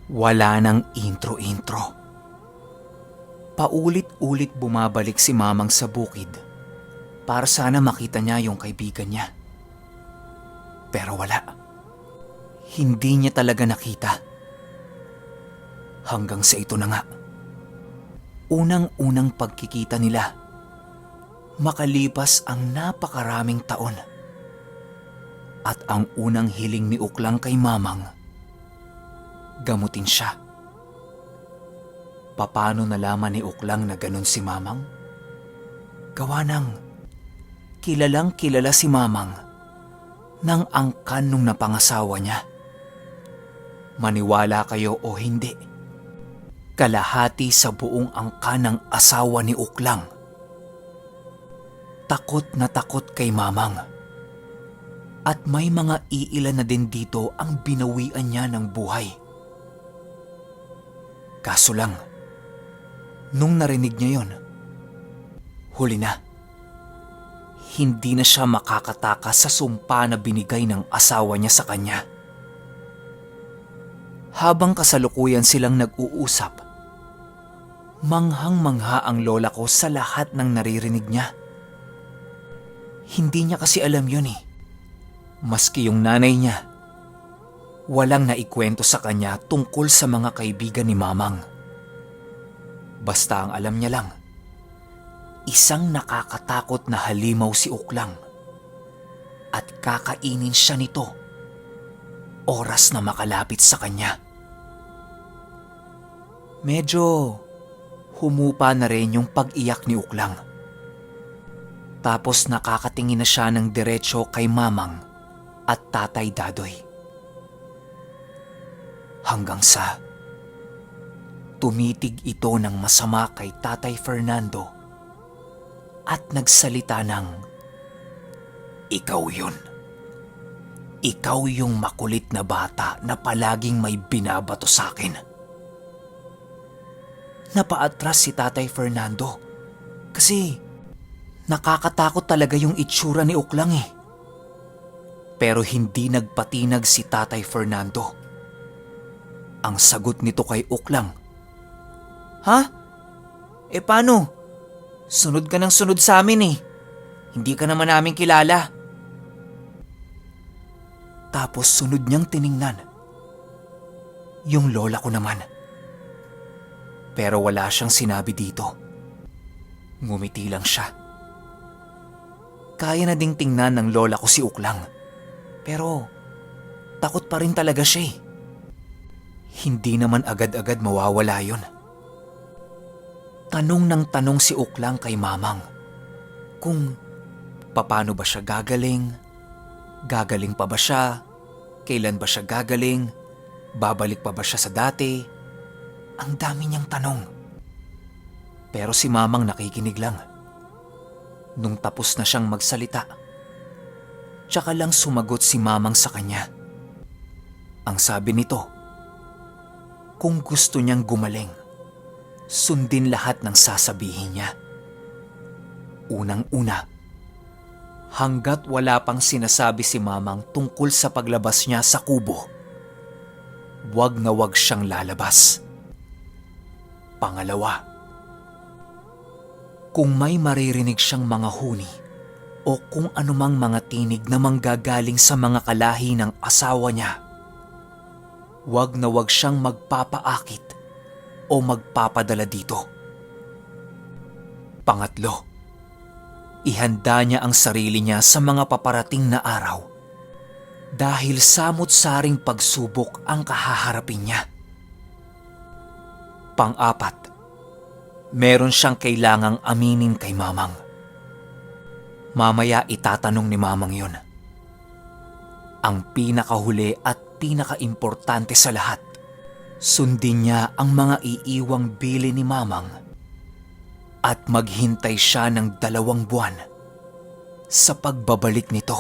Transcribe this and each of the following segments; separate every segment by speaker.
Speaker 1: Wala nang intro-intro. Paulit-ulit bumabalik si Mamang sa bukid para sana makita niya yung kaibigan niya. Pero wala. Hindi niya talaga nakita. Hanggang sa ito na nga. Unang-unang pagkikita nila. Makalipas ang napakaraming taon. At ang unang hiling ni Uklang kay Mamang, gamutin siya. Paano nalaman ni Uklang na ganun si Mamang? Gawa ng kilalang kilala si Mamang nang angkan nung napangasawa niya. Maniwala kayo o hindi, kalahati sa buong angkan ng asawa ni Uklang takot na takot kay Mamang. At may mga iilan na din dito ang binawian niya ng buhay. Kaso lang, nung narinig niya yon, huli na. Hindi na siya makakatakas sa sumpa na binigay ng asawa niya sa kanya. Habang kasalukuyan silang nag-uusap, manghang-mangha ang lola ko sa lahat ng naririnig niya. Hindi niya kasi alam yun eh. Maski yung nanay niya, walang naikwento sa kanya tungkol sa mga kaibigan ni Mamang. Basta ang alam niya lang, isang nakakatakot na halimaw si Uklang at kakainin siya nito oras na makalapit sa kanya. Medyo humupa na rin yung pag-iyak ni Uklang. Tapos nakakatingin na siya ng diretsyo kay Mamang at Tatay Dadoy. Hanggang sa tumitig ito ng masama kay Tatay Fernando at nagsalita ng, "Ikaw yun. Ikaw yung makulit na bata na palaging may binabato sa akin." Napaatras si Tatay Fernando kasi nakakatakot talaga yung itsura ni Uklang eh. Pero hindi nagpatinag si Tatay Fernando. Ang sagot nito kay Uklang, "Ha? Paano? Sunod ka ng sunod sa amin eh. Hindi ka naman namin kilala." Tapos sunod niyang tiningnan yung lola ko naman. Pero wala siyang sinabi dito. Ngumiti lang siya. Kaya na ding tingnan ng lola ko si Uklang. Pero takot pa rin talaga siya eh. Hindi naman agad-agad mawawala yun. Tanong ng tanong si Uklang kay Mamang kung paano ba siya gagaling, gagaling pa ba siya, kailan ba siya gagaling, babalik pa ba siya sa dati. Ang dami niyang tanong. Pero si Mamang nakikinig lang. Nung tapos na siyang magsalita, tsaka lang sumagot si Mamang sa kanya. Ang sabi nito, kung gusto niyang gumaling, sundin lahat ng sasabihin niya. Unang-una, hanggat wala pang sinasabi si Mamang tungkol sa paglabas niya sa kubo, wag na wag siyang lalabas. Pangalawa, kung may maririnig siyang mga huni o kung anumang mga tinig na manggagaling sa mga kalahi ng asawa niya, wag na wag siyang magpapaakit o magpapadala dito. Pangatlo, ihanda niya ang sarili niya sa mga paparating na araw dahil samot-saring pagsubok ang kahaharapin niya. Pang-apat, meron siyang kailangang aminin kay Mamang. Mamaya itatanong ni Mamang yun. Ang pinakahuli at pinakaimportante sa lahat, sundin niya ang mga iiwang bili ni Mamang at maghintay siya ng 2 buwan sa pagbabalik nito.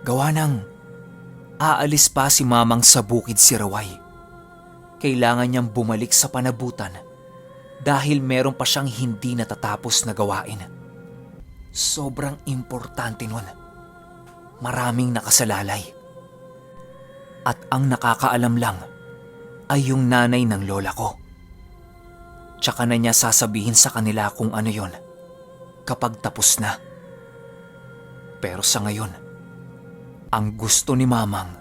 Speaker 1: Gawa ng aalis pa si Mamang sa bukid Siraway. Kailangan niyang bumalik sa panabutan dahil meron pa siyang hindi natatapos na gawain. Sobrang importante nun. Maraming nakasalalay. At ang nakakaalam lang ay yung nanay ng lola ko. Tsaka na niya sasabihin sa kanila kung ano yon kapag tapos na. Pero sa ngayon, ang gusto ni Mamang,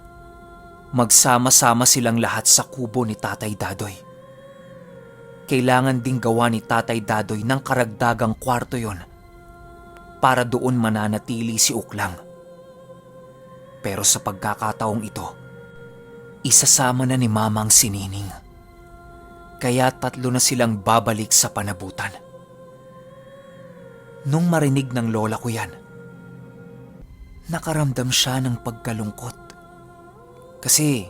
Speaker 1: magsama-sama silang lahat sa kubo ni Tatay Dadoy. Kailangan ding gawa ni Tatay Dadoy ng karagdagang kwarto yon para doon mananatili si Uklang. Pero sa pagkakataong ito, isasama na ni Mamang si Nining. Kaya 3 na silang babalik sa panabutan. Nung marinig ng lola ko yan, nakaramdam siya ng pagkalungkot. Kasi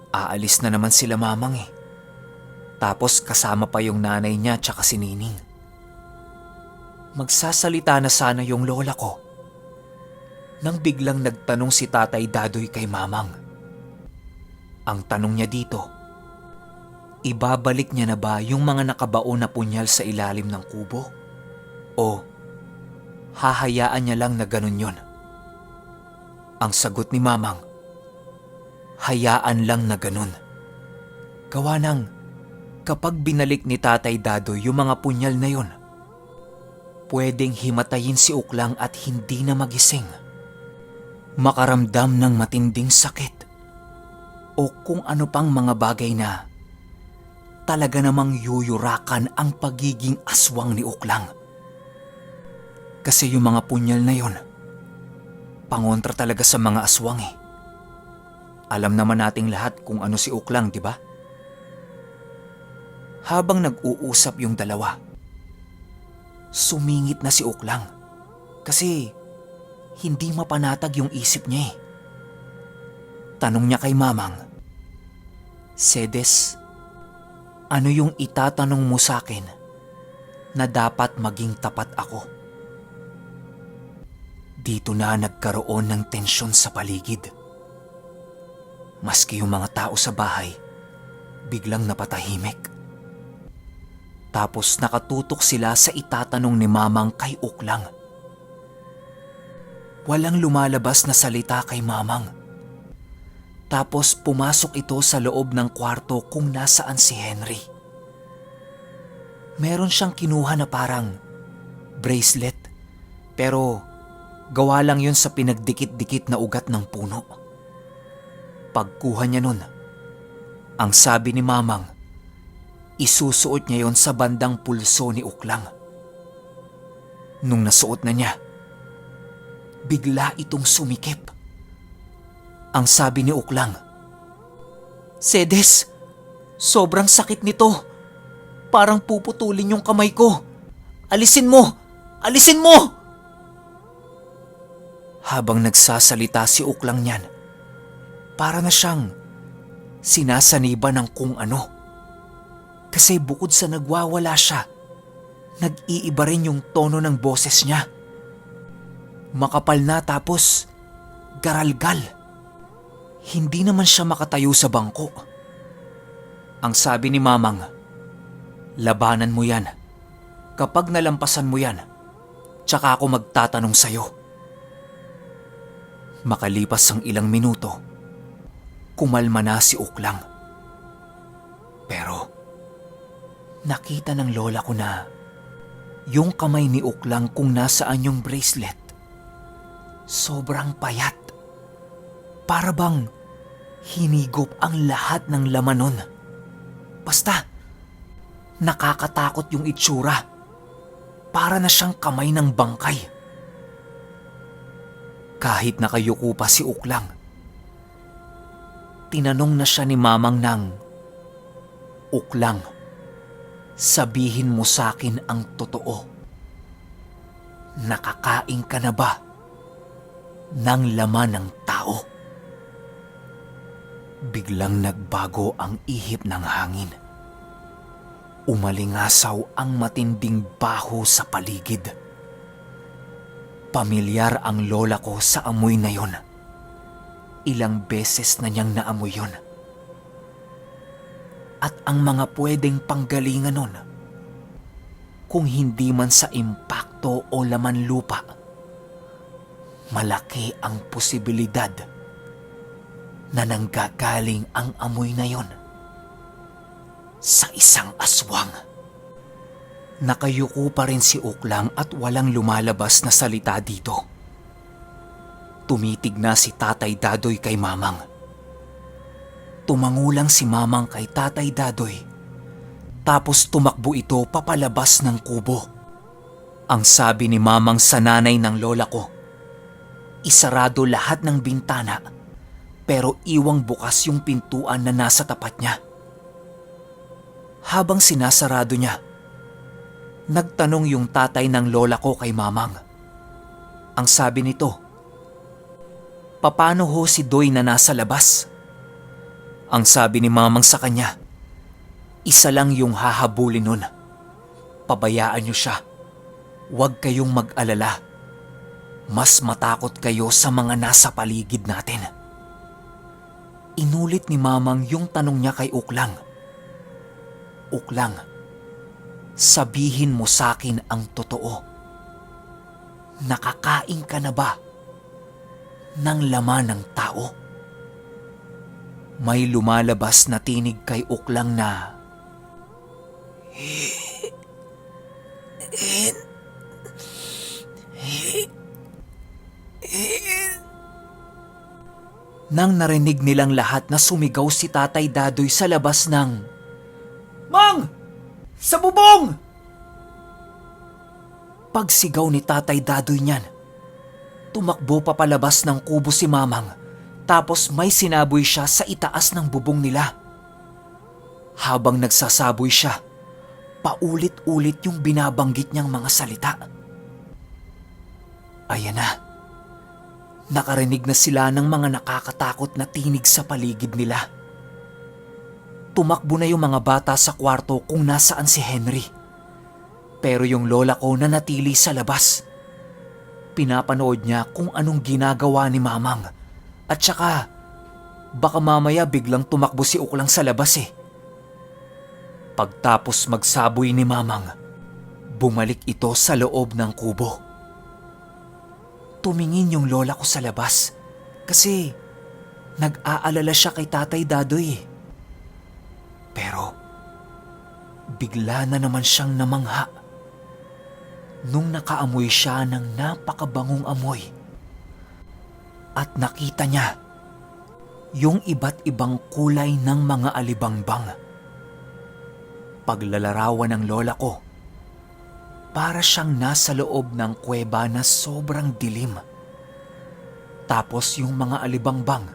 Speaker 1: aalis na naman sila Mamang eh. Tapos kasama pa yung nanay niya tsaka si Nining. Magsasalita na sana yung lola ko nang biglang nagtanong si Tatay Dadoy kay Mamang. Ang tanong niya dito, ibabalik niya na ba yung mga nakabaon na punyal sa ilalim ng kubo? O hahayaan niya lang na ganun yun? Ang sagot ni Mamang, hayaan lang na ganun. Gawa ng kapag binalik ni Tatay Dadoy yung mga punyal na yun, pwedeng himatayin si Uklang at hindi na magising. Makaramdam ng matinding sakit o kung ano pang mga bagay na talaga namang yuyurakan ang pagiging aswang ni Uklang. Kasi yung mga punyal na yon, pangontra talaga sa mga aswang eh. Alam naman nating lahat kung ano si Uklang, di ba? Habang nag-uusap yung dalawa, sumingit na si Uklang kasi hindi mapanatag yung isip niya eh. Tanong niya kay Mamang, Sedes, ano yung itatanong mo sa akin na dapat maging tapat ako? Dito na nagkaroon ng tensyon sa paligid. Maski yung mga tao sa bahay, biglang napatahimik. Tapos nakatutok sila sa itatanong ni Mamang kay Uklang. Walang lumalabas na salita kay Mamang. Tapos pumasok ito sa loob ng kwarto kung nasaan si Henry. Meron siyang kinuha na parang bracelet, pero gawa lang yun sa pinagdikit-dikit na ugat ng puno. Pagkuha niya nun, ang sabi ni Mamang, isusuot niya yon sa bandang pulso ni Uklang. Nung nasuot na niya, bigla itong sumikip. Ang sabi ni Uklang, Sedes, sobrang sakit nito. Parang puputulin yung kamay ko. Alisin mo! Alisin mo! Habang nagsasalita si Uklang niyan, para na siyang sinasaniba ng kung ano. Kasi bukod sa nagwawala siya, nag-iiba rin yung tono ng boses niya. Makapal na tapos garalgal. Hindi naman siya makatayo sa bangko. Ang sabi ni Mamang, labanan mo yan. Kapag nalampasan mo yan, tsaka ako magtatanong sa'yo. Makalipas ang ilang minuto, kumalma na si Uklang. Pero nakita ng lola ko na yung kamay ni Uklang kung nasaan yung bracelet, sobrang payat. Para bang hinigop ang lahat ng laman nun. Basta, nakakatakot yung itsura. Para na siyang kamay ng bangkay. Kahit nakayuko pa si Uklang, tinanong na siya ni Mamang ng, Uklang, sabihin mo sa akin ang totoo. Nakakain ka na ba ng laman ng tao? Biglang nagbago ang ihip ng hangin. Umalingasaw ang matinding baho sa paligid. Pamilyar ang lola ko sa amoy na yon. Ilang beses na niyang naamoy yon. At ang mga pwedeng panggalingan nun, kung hindi man sa impakto o laman lupa, malaki ang posibilidad na nanggagaling ang amoy na yon sa isang aswang. Nakayuko pa rin si Uklang at walang lumalabas na salita dito. Tumitig na si Tatay Dadoy kay Mamang. Tumangulang si Mamang kay Tatay Dadoy. Tapos tumakbo ito papalabas ng kubo. Ang sabi ni Mamang sa nanay ng lola ko, isarado lahat ng bintana pero iwang bukas yung pintuan na nasa tapat niya. Habang sinasarado niya, nagtanong yung tatay ng lola ko kay Mamang. Ang sabi nito, "Paano ho si Doy na nasa labas?" Ang sabi ni Mamang sa kanya, "Isa lang yung hahabulin nun. Pabayaan niyo siya. Huwag kayong mag-alala. Mas matakot kayo sa mga nasa paligid natin." Inulit ni Mamang yung tanong niya kay Uklang. "Uklang, sabihin mo sa akin ang totoo. Nakakain ka na ba ng laman ng tao?" May lumalabas na tinig kay Uklang na, Nang narinig nilang lahat na sumigaw si Tatay Dadoy sa labas ng, "Mang! Sa bubong!" Pagsigaw ni Tatay Dadoy niyan, tumakbo papalabas ng kubo si Mamang tapos may sinaboy siya sa itaas ng bubong nila. Habang nagsasaboy siya, paulit-ulit yung binabanggit niyang mga salita. Ayan na. Nakarinig na sila ng mga nakakatakot na tinig sa paligid nila. Tumakbo na yung mga bata sa kwarto kung nasaan si Henry. Pero yung lola ko nanatili sa labas. Pinapanood niya kung anong ginagawa ni Mamang. At saka, baka mamaya biglang tumakbo si Uklang sa labas eh. Pagtapos magsaboy ni Mamang, bumalik ito sa loob ng kubo. Tumingin yung lola ko sa labas kasi nag-aalala siya kay Tatay Dadoy. Pero bigla na naman siyang namangha nung nakaamoy siya ng napakabangong amoy at nakita niya yung iba't ibang kulay ng mga alibangbang. Paglalarawan ng lola ko, para siyang nasa loob ng kuweba na sobrang dilim. Tapos yung mga alibangbang,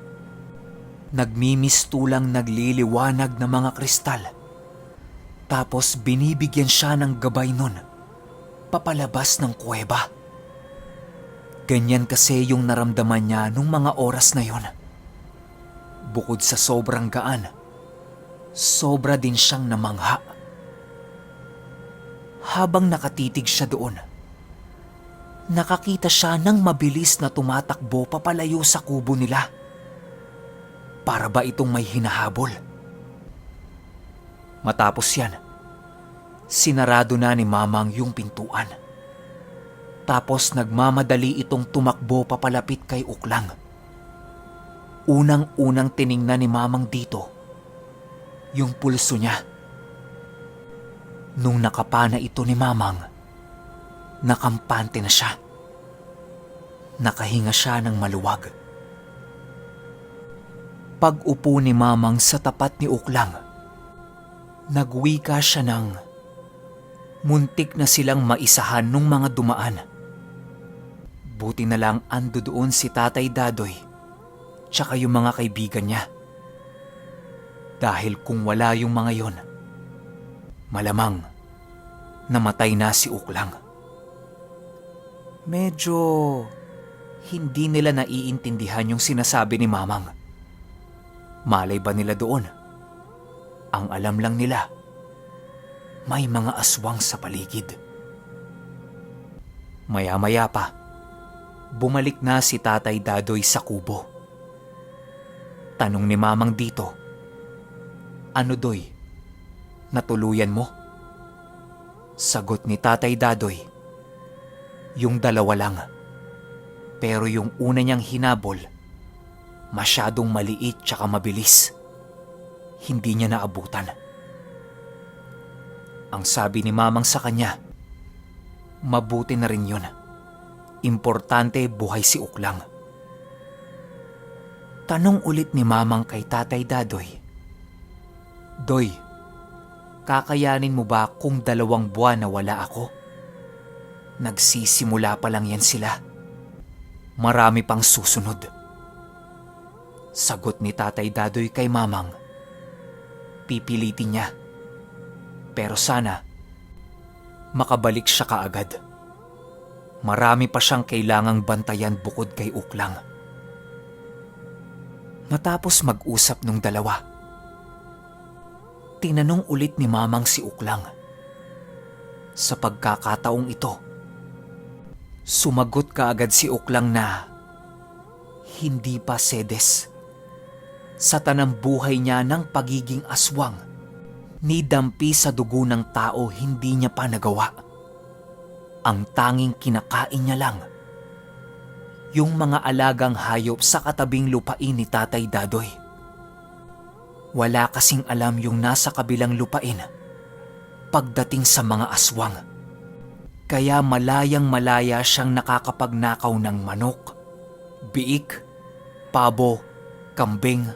Speaker 1: nagmimistulang nagliliwanag na mga kristal. Tapos binibigyan siya ng gabay nun, papalabas ng kuweba. Ganyan kasi yung naramdaman niya nung mga oras na yon. Bukod sa sobrang gaan, sobra din siyang namangha. Habang nakatitig siya doon, nakakita siya ng mabilis na tumatakbo papalayo sa kubo nila. Para ba itong may hinahabol? Matapos yan, sinarado na ni Mamang yung pintuan. Tapos nagmamadali itong tumakbo papalapit kay Uklang. Unang-unang tiningnan ni Mamang dito, yung pulso niya. Nung nakapana ito ni Mamang, nakampante na siya. Nakahinga siya ng maluwag. Pag-upo ni Mamang sa tapat ni Uklang, nagwika siya ng, muntik na silang maisahan nung mga dumaan. Buti na lang ando doon si Tatay Dadoy, tsaka yung mga kaibigan niya. Dahil kung wala yung mga yon, malamang namatay na si Uklang. Medyo hindi nila naiintindihan yung sinasabi ni Mamang. Malay ba nila doon? Ang alam lang nila, may mga aswang sa paligid. Maya-maya pa, bumalik na si Tatay Dadoy sa kubo. Tanong ni Mamang dito, "Ano Doy? Natuluyan mo?" Sagot ni Tatay Dadoy, "Yung dalawa lang. Pero yung una niyang hinabol, masyadong maliit tsaka mabilis. Hindi niya naabutan. Ang sabi ni Mamang sa kanya, mabuti na rin yun. Importante buhay si Uklang. Tanong ulit ni Mamang kay Tatay Dadoy, Doy, kakayanin mo ba kung 2 buwan na wala ako? Nagsisimula pa lang yan sila. Marami pang susunod. Sagot ni Tatay Dadoy kay Mamang, pipilitin niya. Pero sana, makabalik siya kaagad. Marami pa siyang kailangang bantayan bukod kay Uklang. Matapos mag-usap nung dalawa, tinanong ulit ni Mamang si Uklang. Sa pagkakataong ito, sumagot kaagad si Uklang na hindi pa sedes. Sa tanang buhay niya ng pagiging aswang, ni dampi sa dugo ng tao hindi niya pa nagawa. Ang tanging kinakain niya lang, yung mga alagang hayop sa katabing lupain ni Tatay Dadoy. Wala kasing alam yung nasa kabilang lupain pagdating sa mga aswang. Kaya malayang malaya siyang nakakapagnakaw ng manok, biik, pabo, kambing,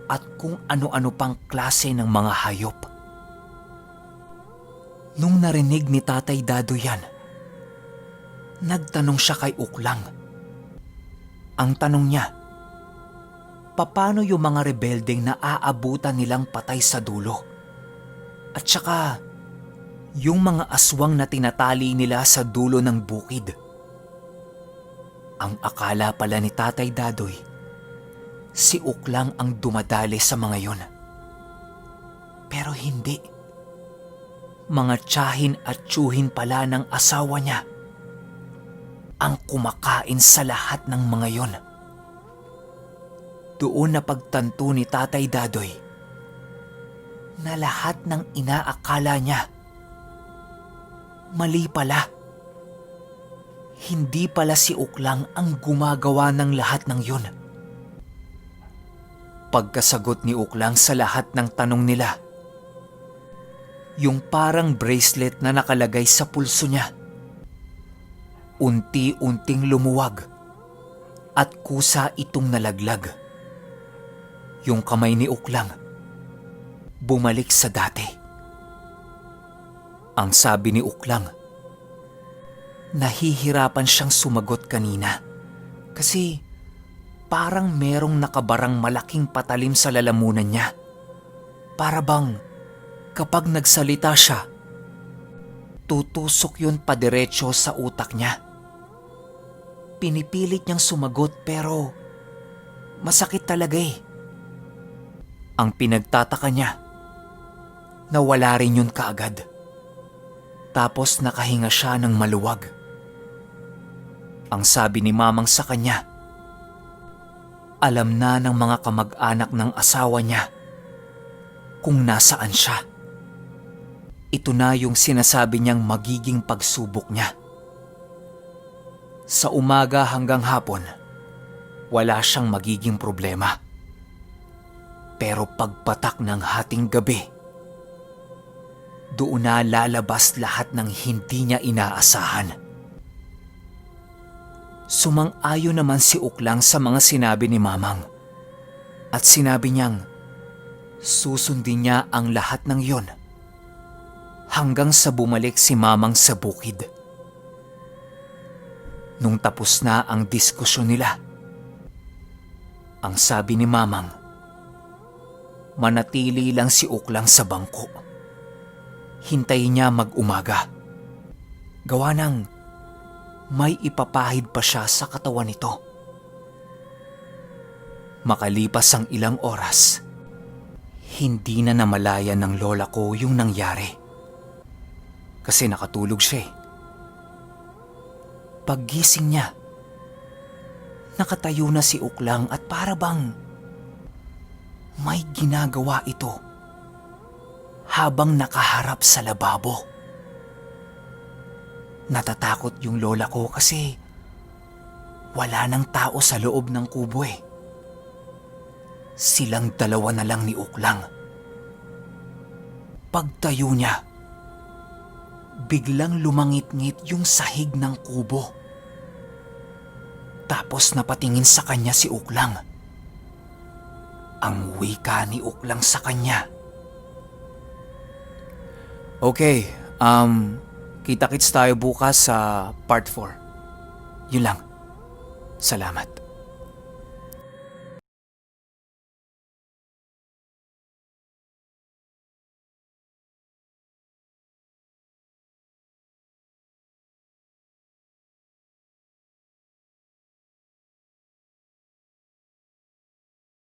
Speaker 1: at kung ano-ano pang klase ng mga hayop. Nung narinig ni Tatay Dadoy yan, nagtanong siya kay Uklang. Ang tanong niya, paano yung mga rebeldeng na aabutan nilang patay sa dulo? At saka, yung mga aswang na tinatali nila sa dulo ng bukid. Ang akala pala ni Tatay Dadoy, si Uklang ang dumadali sa mga yon. Pero hindi. Mga tiyahin at tiyuhin pala ng asawa niya ang kumakain sa lahat ng mga yon. Doon na pagtanto ni Tatay Dadoy na lahat ng inaakala niya mali pala. Hindi pala si Uklang ang gumagawa ng lahat ng yun. Pagkasagot ni Uklang sa lahat ng tanong nila, yung parang bracelet na nakalagay sa pulso niya, unti-unting lumuwag at kusa itong nalaglag. Yung kamay ni Uklang bumalik sa dati. Ang sabi ni Uklang, nahihirapan siyang sumagot kanina kasi parang merong nakabarang malaking patalim sa lalamunan niya. Para bang kapag nagsalita siya, tutusok yun padiretso sa utak niya. Pinipilit niyang sumagot pero masakit talaga eh. Ang pinagtataka niya, nawala rin yun kaagad. Tapos nakahinga siya ng maluwag. Ang sabi ni Mamang sa kanya, alam na ng mga kamag-anak ng asawa niya kung nasaan siya. Ito na yung sinasabi niyang magiging pagsubok niya. Sa umaga hanggang hapon, wala siyang magiging problema. Pero pagpatak ng hating gabi, doon na lalabas lahat ng hindi niya inaasahan. Sumang-ayon naman si Uklang sa mga sinabi ni Mamang at sinabi niyang susundin niya ang lahat ng yon hanggang sa bumalik si Mamang sa bukid. Nung tapos na ang diskusyon nila, ang sabi ni Mamang, manatili lang si Uklang sa bangko. Hintayin niya mag-umaga. Gawa ng may ipapahid pa siya sa katawan nito. Makalipas ang ilang oras, hindi na namalayan ng lola ko yung nangyari. Kasi nakatulog siya eh. Paggising niya, nakatayo na si Uklang at para bang may ginagawa ito habang nakaharap sa lababo. Natatakot yung lola ko kasi wala nang tao sa loob ng kubo eh. Silang dalawa na lang ni Uklang. Pagtayo niya, biglang lumangit-ngit yung sahig ng kubo. Tapos napatingin sa kanya si Uklang. Ang wika ni Uklang sa kanya. Okay, kita-kits tayo bukas sa part 4. Yun lang. Salamat.